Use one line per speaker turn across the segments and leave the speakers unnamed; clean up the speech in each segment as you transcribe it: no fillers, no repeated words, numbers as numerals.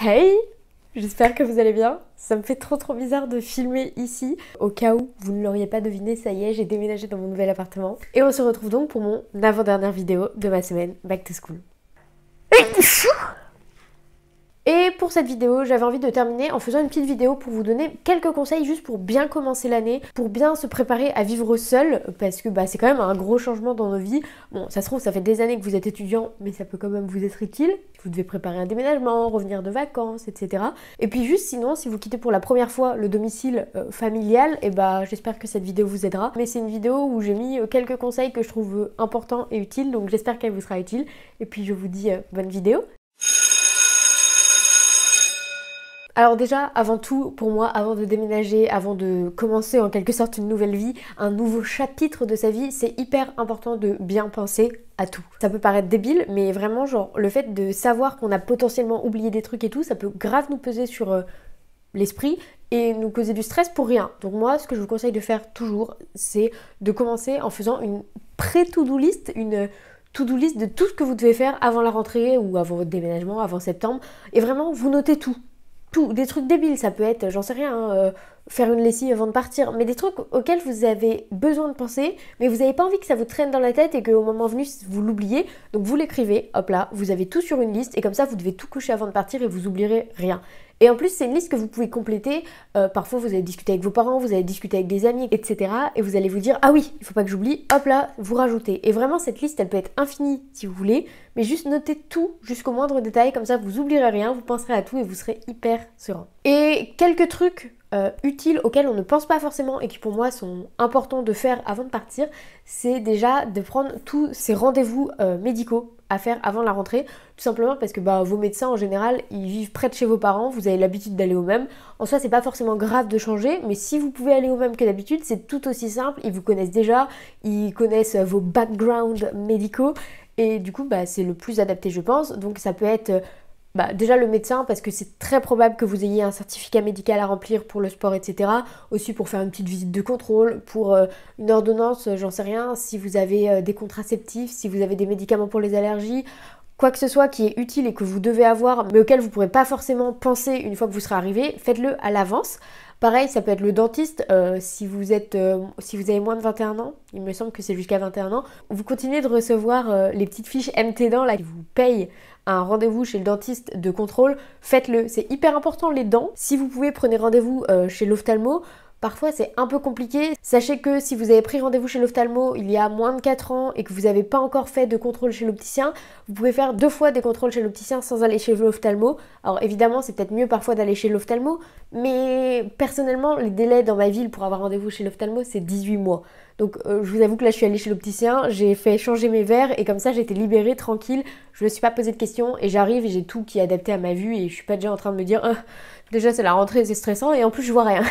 Hey! J'espère que vous allez bien. Ça me fait trop bizarre de filmer ici. Au cas où vous ne l'auriez pas deviné, ça y est, j'ai déménagé dans mon nouvel appartement. Et on se retrouve donc pour mon avant-dernière vidéo de ma semaine Back to School. Et pour cette vidéo, j'avais envie de terminer en faisant une petite vidéo pour vous donner quelques conseils juste pour bien commencer l'année, pour bien se préparer à vivre seul, parce que c'est quand même un gros changement dans nos vies. Bon, ça se trouve, ça fait des années que vous êtes étudiant, mais ça peut quand même vous être utile. Vous devez préparer un déménagement, revenir de vacances, etc. Et puis juste sinon, si vous quittez pour la première fois le domicile familial, et j'espère que cette vidéo vous aidera. Mais c'est une vidéo où j'ai mis quelques conseils que je trouve importants et utiles, donc j'espère qu'elle vous sera utile. Et puis je vous dis bonne vidéo. Alors déjà, avant tout, pour moi, avant de déménager, avant de commencer en quelque sorte une nouvelle vie, un nouveau chapitre de sa vie, c'est hyper important de bien penser à tout. Ça peut paraître débile, mais vraiment, genre, le fait de savoir qu'on a potentiellement oublié des trucs et tout, ça peut grave nous peser sur l'esprit et nous causer du stress pour rien. Donc moi, ce que je vous conseille de faire toujours, c'est de commencer en faisant une pré-to-do list, une to-do list de tout ce que vous devez faire avant la rentrée ou avant votre déménagement, avant septembre, et vraiment, vous notez tout. Tout, des trucs débiles, ça peut être, j'en sais rien, faire une lessive avant de partir, mais des trucs auxquels vous avez besoin de penser, mais vous n'avez pas envie que ça vous traîne dans la tête et qu'au moment venu, vous l'oubliez, donc vous l'écrivez, hop là, vous avez tout sur une liste, et comme ça, vous devez tout cocher avant de partir et vous oublierez rien. Et en plus, c'est une liste que vous pouvez compléter, parfois vous allez discuter avec vos parents, vous allez discuter avec des amis, etc. Et vous allez vous dire, ah oui, il faut pas que j'oublie, hop là, vous rajoutez. Et vraiment, cette liste, elle peut être infinie si vous voulez, mais juste notez tout jusqu'au moindre détail, comme ça vous oublierez rien, vous penserez à tout et vous serez hyper serein. Et quelques trucs utiles auxquels on ne pense pas forcément et qui pour moi sont importants de faire avant de partir, c'est déjà de prendre tous ces rendez-vous médicaux à faire avant la rentrée, tout simplement parce que vos médecins en général ils vivent près de chez vos parents, vous avez l'habitude d'aller au même. En soi c'est pas forcément grave de changer, mais si vous pouvez aller au même que d'habitude, c'est tout aussi simple, ils vous connaissent déjà, ils connaissent vos backgrounds médicaux et du coup c'est le plus adapté je pense. Donc ça peut être déjà le médecin parce que c'est très probable que vous ayez un certificat médical à remplir pour le sport, etc. Aussi pour faire une petite visite de contrôle, pour une ordonnance, j'en sais rien, si vous avez des contraceptifs, si vous avez des médicaments pour les allergies, quoi que ce soit qui est utile et que vous devez avoir mais auquel vous ne pourrez pas forcément penser une fois que vous serez arrivé, faites-le à l'avance. Pareil, ça peut être le dentiste, si vous avez moins de 21 ans, il me semble que c'est jusqu'à 21 ans, vous continuez de recevoir les petites fiches MT dents là qui vous payent un rendez-vous chez le dentiste de contrôle, faites-le, c'est hyper important les dents. Si vous pouvez, prenez rendez-vous chez l'ophtalmo. Parfois c'est un peu compliqué. Sachez que si vous avez pris rendez-vous chez l'ophtalmo il y a moins de 4 ans et que vous n'avez pas encore fait de contrôle chez l'opticien, vous pouvez faire 2 fois des contrôles chez l'opticien sans aller chez l'ophtalmo. Alors évidemment c'est peut-être mieux parfois d'aller chez l'ophtalmo, mais personnellement les délais dans ma ville pour avoir rendez-vous chez l'ophtalmo c'est 18 mois. Donc je vous avoue que là je suis allée chez l'opticien, j'ai fait changer mes verres et comme ça j'étais libérée, tranquille, je me suis pas posé de questions et j'arrive et j'ai tout qui est adapté à ma vue et je suis pas déjà en train de me dire déjà c'est la rentrée, c'est stressant et en plus je vois rien.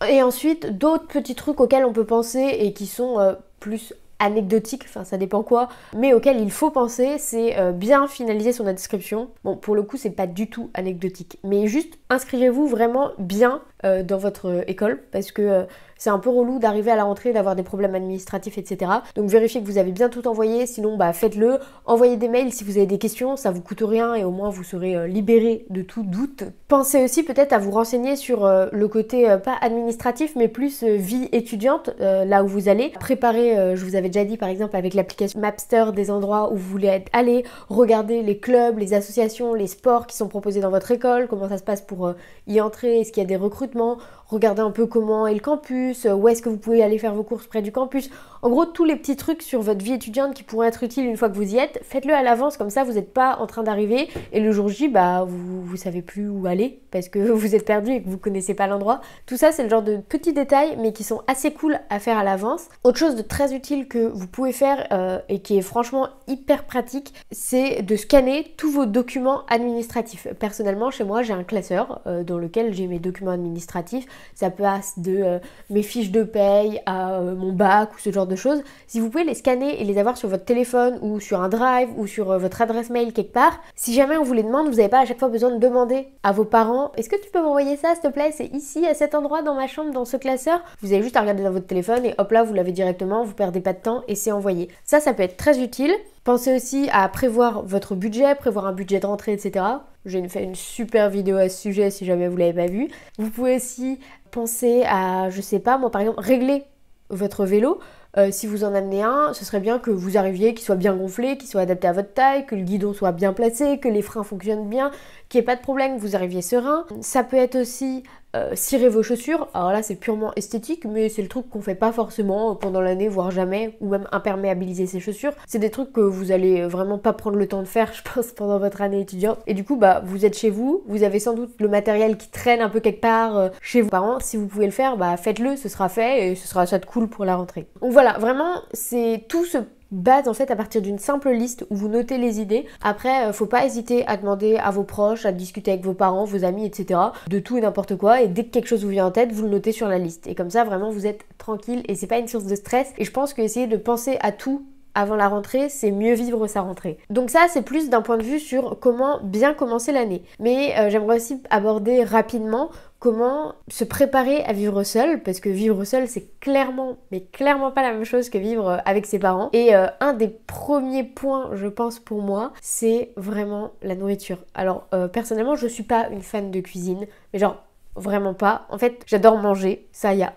Et ensuite, d'autres petits trucs auxquels on peut penser et qui sont plus anecdotiques, enfin ça dépend quoi, mais auxquels il faut penser, c'est bien finaliser son inscription. Bon, pour le coup, c'est pas du tout anecdotique, mais juste inscrivez-vous vraiment bien dans votre école parce que c'est un peu relou d'arriver à la rentrée, d'avoir des problèmes administratifs, etc. Donc vérifiez que vous avez bien tout envoyé, sinon faites-le. Envoyez des mails si vous avez des questions, ça vous coûte rien et au moins vous serez libéré de tout doute. Pensez aussi peut-être à vous renseigner sur le côté pas administratif mais plus vie étudiante, là où vous allez. Préparer, je vous avais déjà dit par exemple avec l'application Mapster des endroits où vous voulez aller, regarder les clubs, les associations, les sports qui sont proposés dans votre école, comment ça se passe pour y entrer, est-ce qu'il y a des recrutements, regardez un peu comment est le campus, où est-ce que vous pouvez aller faire vos courses près du campus. En gros, tous les petits trucs sur votre vie étudiante qui pourraient être utiles une fois que vous y êtes, faites-le à l'avance, comme ça vous n'êtes pas en train d'arriver et le jour J, vous savez plus où aller parce que vous êtes perdu et que vous connaissez pas l'endroit. Tout ça, c'est le genre de petits détails mais qui sont assez cool à faire à l'avance. Autre chose de très utile que vous pouvez faire et qui est franchement hyper pratique, c'est de scanner tous vos documents administratifs. Personnellement, chez moi, j'ai un classeur dans lequel j'ai mes documents administratifs. Ça passe de mes fiches de paye à mon bac ou ce genre de choses. Si vous pouvez les scanner et les avoir sur votre téléphone ou sur un drive ou sur votre adresse mail quelque part, si jamais on vous les demande, vous n'avez pas à chaque fois besoin de demander à vos parents « Est-ce que tu peux m'envoyer ça s'il te plaît, c'est ici à cet endroit dans ma chambre dans ce classeur ?» Vous avez juste à regarder dans votre téléphone et hop là vous l'avez directement, vous perdez pas de temps et c'est envoyé. Ça peut être très utile. Pensez aussi à prévoir votre budget, prévoir un budget de rentrée, etc. J'ai fait une super vidéo à ce sujet si jamais vous l'avez pas vu. Vous pouvez aussi penser à, je sais pas moi par exemple, régler votre vélo. Si vous en amenez un, ce serait bien que vous arriviez, qu'il soit bien gonflé, qu'il soit adapté à votre taille, que le guidon soit bien placé, que les freins fonctionnent bien, qu'il n'y ait pas de problème, que vous arriviez serein. Ça peut être aussi cirer vos chaussures. Alors là, c'est purement esthétique, mais c'est le truc qu'on fait pas forcément pendant l'année, voire jamais, ou même imperméabiliser ses chaussures. C'est des trucs que vous allez vraiment pas prendre le temps de faire, je pense, pendant votre année étudiante. Et du coup, bah, vous êtes chez vous, vous avez sans doute le matériel qui traîne un peu quelque part chez vos parents. Si vous pouvez le faire, bah faites-le, ce sera fait et ce sera ça de cool pour la rentrée. Donc voilà, vraiment, c'est tout ce base en fait à partir d'une simple liste où vous notez les idées. Après, faut pas hésiter à demander à vos proches, à discuter avec vos parents, vos amis, etc. de tout et n'importe quoi. Et dès que quelque chose vous vient en tête, vous le notez sur la liste. Et comme ça, vraiment, vous êtes tranquille et c'est pas une source de stress. Et je pense que essayer de penser à tout avant la rentrée, c'est mieux vivre sa rentrée. Donc ça, c'est plus d'un point de vue sur comment bien commencer l'année. Mais j'aimerais aussi aborder rapidement comment se préparer à vivre seul, parce que vivre seul, c'est clairement, mais clairement pas la même chose que vivre avec ses parents. Et un des premiers points, je pense pour moi, c'est vraiment la nourriture. Alors personnellement, je suis pas une fan de cuisine, mais genre vraiment pas. En fait, j'adore manger, ça y a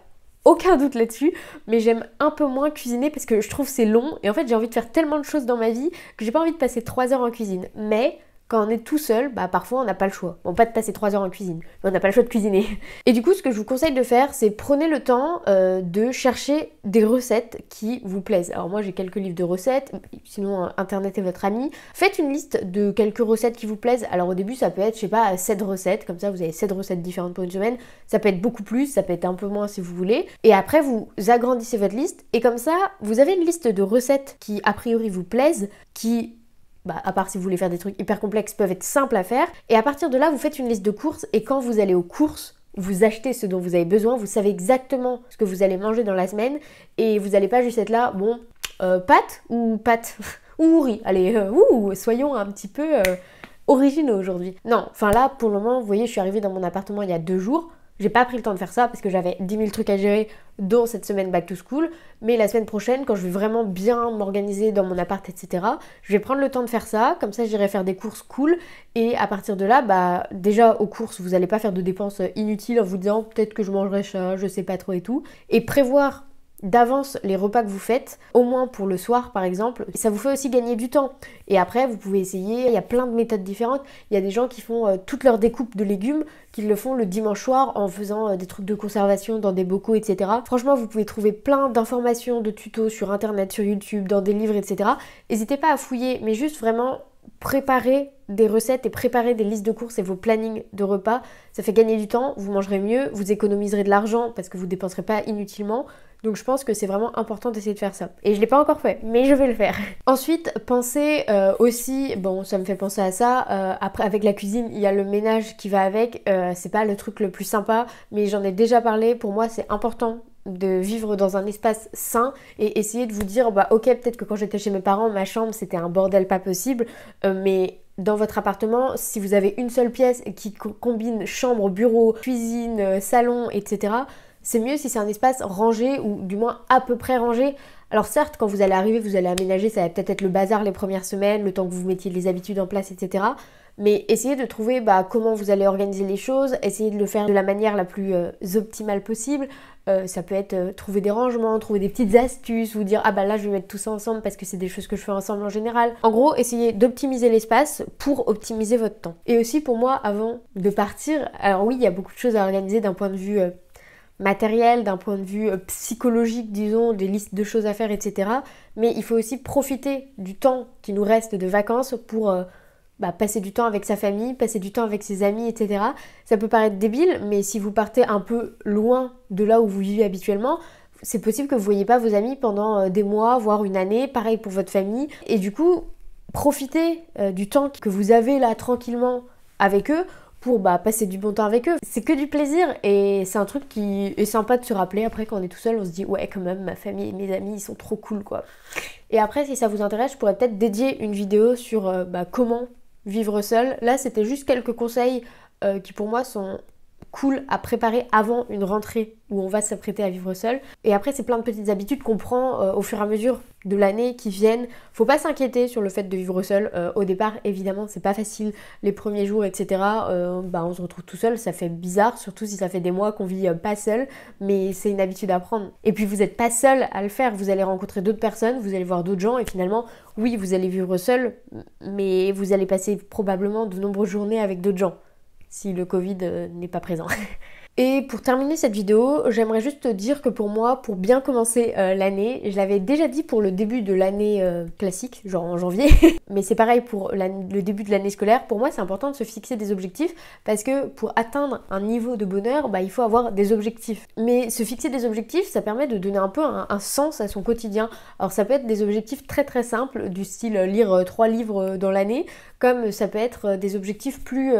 aucun doute là-dessus, mais j'aime un peu moins cuisiner parce que je trouve c'est long et en fait j'ai envie de faire tellement de choses dans ma vie que j'ai pas envie de passer 3 heures en cuisine. Mais quand on est tout seul, bah parfois on n'a pas le choix. Bon, pas de passer 3 heures en cuisine, mais on n'a pas le choix de cuisiner. Et du coup, ce que je vous conseille de faire, c'est prenez le temps de chercher des recettes qui vous plaisent. Alors moi, j'ai quelques livres de recettes, sinon Internet est votre ami. Faites une liste de quelques recettes qui vous plaisent. Alors au début, ça peut être, je sais pas, 7 recettes, comme ça vous avez 7 recettes différentes pour une semaine. Ça peut être beaucoup plus, ça peut être un peu moins si vous voulez. Et après, vous agrandissez votre liste, et comme ça, vous avez une liste de recettes qui, a priori, vous plaisent, qui à part si vous voulez faire des trucs hyper complexes, peuvent être simples à faire. Et à partir de là, vous faites une liste de courses et quand vous allez aux courses, vous achetez ce dont vous avez besoin, vous savez exactement ce que vous allez manger dans la semaine et vous n'allez pas juste être là, bon, pâtes ou riz. Allez, soyons un petit peu originaux aujourd'hui. Non, enfin là, pour le moment, vous voyez, je suis arrivée dans mon appartement il y a 2 jours. J'ai pas pris le temps de faire ça parce que j'avais 10 000 trucs à gérer, dont cette semaine back to school. Mais la semaine prochaine, quand je vais vraiment bien m'organiser dans mon appart, etc., je vais prendre le temps de faire ça. Comme ça, j'irai faire des courses cool. Et à partir de là, bah déjà aux courses, vous n'allez pas faire de dépenses inutiles en vous disant peut-être que je mangerai ça, je sais pas trop et tout. Et prévoir d'avance les repas que vous faites, au moins pour le soir par exemple, ça vous fait aussi gagner du temps. Et après vous pouvez essayer, il y a plein de méthodes différentes, il y a des gens qui font toute leur découpe de légumes, qui le font le dimanche soir en faisant des trucs de conservation dans des bocaux, etc. Franchement vous pouvez trouver plein d'informations, de tutos sur internet, sur YouTube, dans des livres, etc. N'hésitez pas à fouiller, mais juste vraiment préparer des recettes et préparer des listes de courses et vos plannings de repas, ça fait gagner du temps, vous mangerez mieux, vous économiserez de l'argent parce que vous ne dépenserez pas inutilement. Donc je pense que c'est vraiment important d'essayer de faire ça. Et je l'ai pas encore fait, mais je vais le faire. Ensuite, pensez aussi, bon ça me fait penser à ça, après avec la cuisine, il y a le ménage qui va avec, c'est pas le truc le plus sympa, mais j'en ai déjà parlé, pour moi c'est important de vivre dans un espace sain et essayer de vous dire bah ok, peut-être que quand j'étais chez mes parents, ma chambre c'était un bordel pas possible, mais dans votre appartement, si vous avez une seule pièce qui combine chambre, bureau, cuisine, salon, etc., c'est mieux si c'est un espace rangé ou du moins à peu près rangé. Alors certes, quand vous allez arriver, vous allez aménager, ça va peut-être être le bazar les premières semaines, le temps que vous mettiez les habitudes en place, etc. Mais essayez de trouver comment vous allez organiser les choses, essayez de le faire de la manière la plus optimale possible. Ça peut être trouver des rangements, trouver des petites astuces, vous dire ah bah là je vais mettre tout ça ensemble parce que c'est des choses que je fais ensemble en général. En gros, essayez d'optimiser l'espace pour optimiser votre temps. Et aussi pour moi, avant de partir, alors oui, il y a beaucoup de choses à organiser d'un point de vue matériel, d'un point de vue psychologique, disons, des listes de choses à faire, etc. Mais il faut aussi profiter du temps qui nous reste de vacances pour passer du temps avec sa famille, passer du temps avec ses amis, etc. Ça peut paraître débile, mais si vous partez un peu loin de là où vous vivez habituellement, c'est possible que vous ne voyez pas vos amis pendant des mois, voire une année, pareil pour votre famille. Et du coup, profitez du temps que vous avez là tranquillement avec eux pour passer du bon temps avec eux. C'est que du plaisir et c'est un truc qui est sympa de se rappeler. Après, quand on est tout seul, on se dit ouais, quand même, ma famille et mes amis, ils sont trop cool, quoi. Et après, si ça vous intéresse, je pourrais peut-être dédier une vidéo sur comment vivre seul. Là, c'était juste quelques conseils qui pour moi sont cool à préparer avant une rentrée où on va s'apprêter à vivre seul. Et après, c'est plein de petites habitudes qu'on prend au fur et à mesure de l'année qui viennent. Faut pas s'inquiéter sur le fait de vivre seul. Au départ, évidemment, c'est pas facile les premiers jours, etc. On se retrouve tout seul, ça fait bizarre, surtout si ça fait des mois qu'on vit pas seul, mais c'est une habitude à prendre. Et puis vous êtes pas seul à le faire, vous allez rencontrer d'autres personnes, vous allez voir d'autres gens, et finalement, oui, vous allez vivre seul, mais vous allez passer probablement de nombreuses journées avec d'autres gens, si le Covid n'est pas présent. Et pour terminer cette vidéo, j'aimerais juste te dire que pour moi, pour bien commencer l'année, je l'avais déjà dit pour le début de l'année classique, genre en janvier, mais c'est pareil pour le début de l'année scolaire, pour moi c'est important de se fixer des objectifs parce que pour atteindre un niveau de bonheur, il faut avoir des objectifs. Mais se fixer des objectifs, ça permet de donner un peu un sens à son quotidien. Alors ça peut être des objectifs très très simples, du style lire 3 livres dans l'année, comme ça peut être des objectifs plus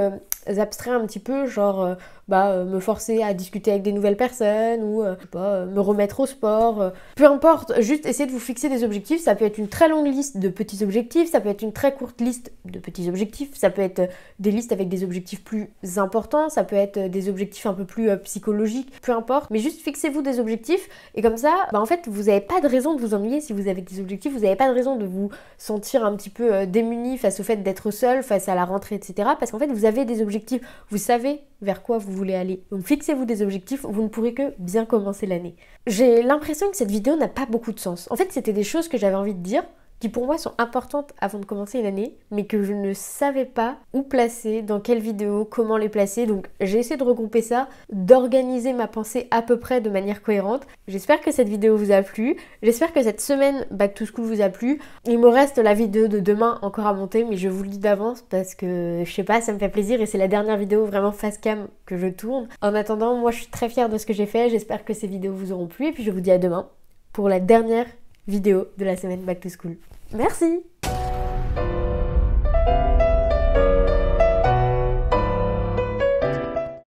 abstraits un petit peu, genre me forcer à discuter avec des nouvelles personnes ou me remettre au sport. Peu importe, juste essayez de vous fixer des objectifs. Ça peut être une très longue liste de petits objectifs, ça peut être une très courte liste de petits objectifs, ça peut être des listes avec des objectifs plus importants, ça peut être des objectifs un peu plus psychologiques, peu importe. Mais juste fixez-vous des objectifs et comme ça, en fait, vous n'avez pas de raison de vous ennuyer si vous avez des objectifs, vous n'avez pas de raison de vous sentir un petit peu démuni face au fait d'être seul, face à la rentrée, etc. Parce qu'en fait, vous avez des objectifs, vous savez vers quoi vous voulez aller. Donc fixez-vous des objectifs, vous ne pourrez que bien commencer l'année. J'ai l'impression que cette vidéo n'a pas beaucoup de sens. En fait, c'était des choses que j'avais envie de dire, qui pour moi sont importantes avant de commencer l'année, mais que je ne savais pas où placer, dans quelle vidéo, comment les placer. Donc j'ai essayé de regrouper ça, d'organiser ma pensée à peu près de manière cohérente. J'espère que cette vidéo vous a plu, j'espère que cette semaine Back to School vous a plu. Il me reste la vidéo de demain encore à monter, mais je vous le dis d'avance parce que je sais pas, ça me fait plaisir et c'est la dernière vidéo vraiment face cam que je tourne. En attendant, moi je suis très fière de ce que j'ai fait, j'espère que ces vidéos vous auront plu et puis je vous dis à demain pour la dernière vidéo de la semaine Back to School. Merci!